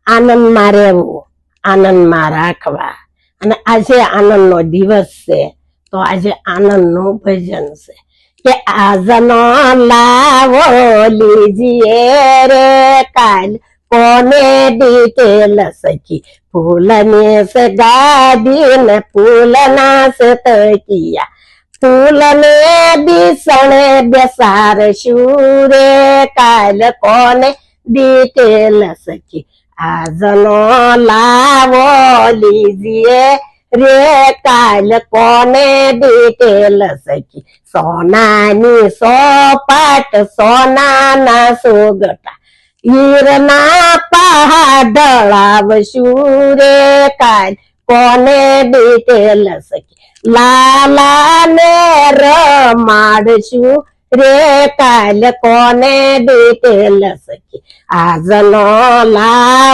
આનંદમાં રહેવું, આનંદમાં રાખવા. અને આજે આનંદનો દિવસ છે, તો આજે આનંદનું ભજન છે કે આજનો લાવો લીજીએ રે કાલ કોને ડિટેલ સખી, ફૂલની સે ગાદી ને ફૂલના સે તકિયા, ફૂલને બીસણે બેસારશું રે કાલ કોને ડિટેલ સખી, આજનો લાવો લીજીએ રે કાલ કોને ડિટેલ સખી, સોનાની સોપાટ સોનાના સોગટા, હીરના પહાડ ઢળાવશું રે કાલ કોને ડિટેલ સખી, લાલાને રમાડશું રે કાલ કોને ડિટેલ સખી, આજનો લાવો